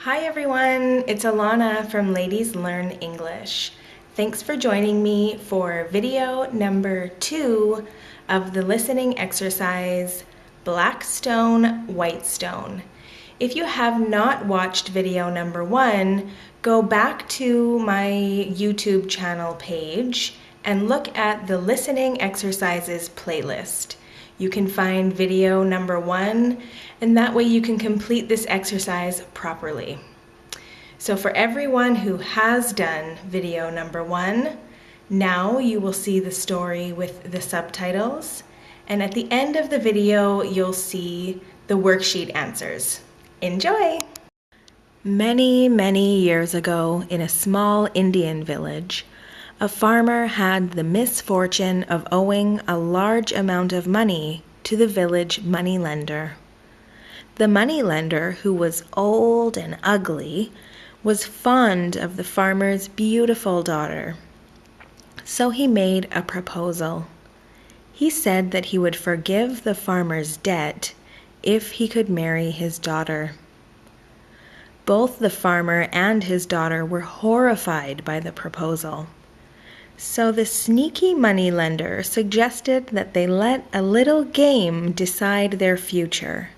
Hi everyone, it's Alana from Ladies Learn English. Thanks for joining me for video number 2 of the listening exercise, Black Stone, White Stone. If you have not watched video number 1, go back to my YouTube channel page and look at the listening exercises playlist. You can find video number 1, and that way you can complete this exercise properly. So for everyone who has done video number 1, now you will see the story with the subtitles, and at the end of the video you'll see the worksheet answers. Enjoy! Many years ago, in a small Indian village, a farmer had the misfortune of owing a large amount of money to the village moneylender. The moneylender, who was old and ugly, was fond of the farmer's beautiful daughter. So he made a proposal. He said that he would forgive the farmer's debt if he could marry his daughter. Both the farmer and his daughter were horrified by the proposal. So the sneaky moneylender suggested that they let a little game decide their future.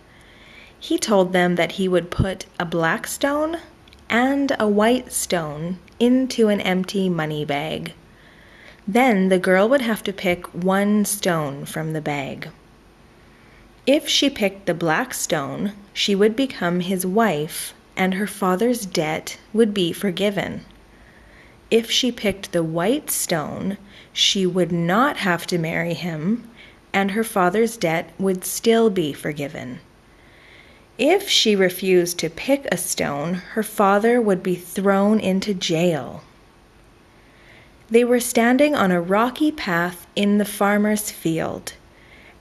He told them that he would put a black stone and a white stone into an empty money bag. Then the girl would have to pick one stone from the bag. If she picked the black stone, she would become his wife and her father's debt would be forgiven. If she picked the white stone, she would not have to marry him, and her father's debt would still be forgiven. If she refused to pick a stone, her father would be thrown into jail. They were standing on a rocky path in the farmer's field.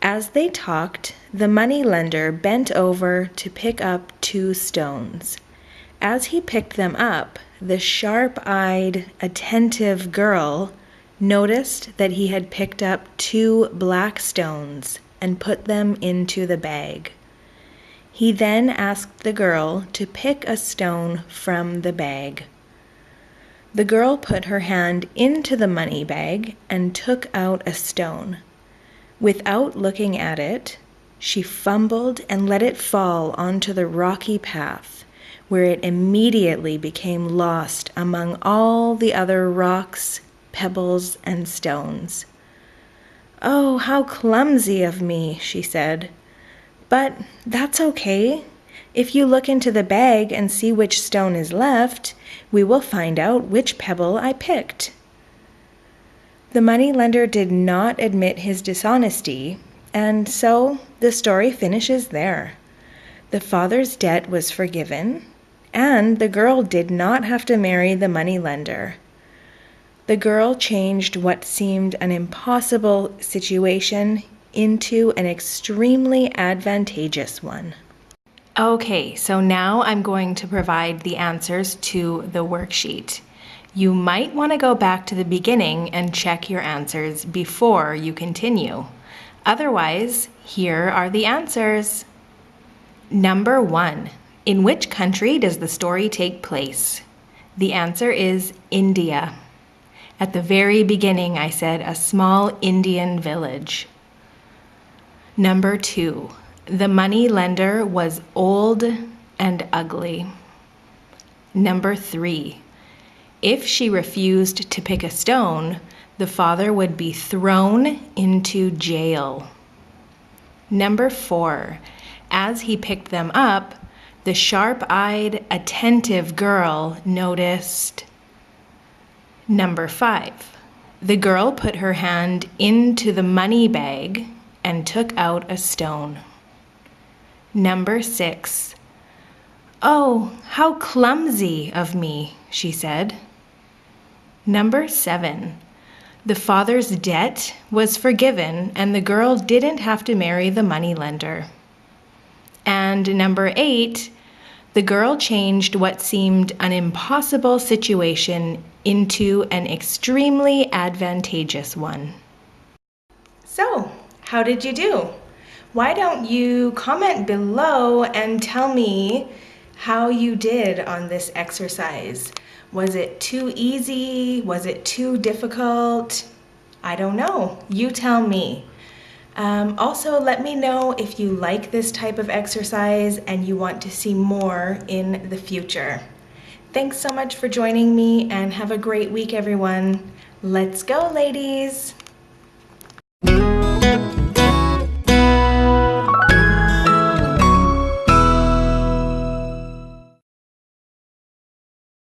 As they talked, the moneylender bent over to pick up 2 stones. As he picked them up, the sharp-eyed, attentive girl noticed that he had picked up 2 black stones and put them into the bag. He then asked the girl to pick a stone from the bag. The girl put her hand into the money bag and took out a stone. Without looking at it, she fumbled and let it fall onto the rocky path, where it immediately became lost among all the other rocks, pebbles, and stones. "Oh, how clumsy of me," she said. "But that's okay. If you look into the bag and see which stone is left, we will find out which pebble I picked." The moneylender did not admit his dishonesty, and so the story finishes there. The father's debt was forgiven, and the girl did not have to marry the moneylender. The girl changed what seemed an impossible situation into an extremely advantageous one. Okay, so now I'm going to provide the answers to the worksheet. You might want to go back to the beginning and check your answers before you continue. Otherwise, here are the answers. Number 1. In which country does the story take place? The answer is India. At the very beginning, I said a small Indian village. Number 2. The money lender was old and ugly. Number 3. If she refused to pick a stone, the father would be thrown into jail. Number 4. As he picked them up, the sharp-eyed, attentive girl noticed. Number 5. The girl put her hand into the money bag and took out a stone. Number 6. "Oh, how clumsy of me," she said. Number 7. The father's debt was forgiven and the girl didn't have to marry the moneylender. And number 8. The girl changed what seemed an impossible situation into an extremely advantageous one. So, how did you do? Why don't you comment below and tell me how you did on this exercise. Was it too easy? Was it too difficult? I don't know. You tell me. Also, let me know if you like this type of exercise and you want to see more in the future. Thanks so much for joining me and have a great week, everyone. Let's go, ladies!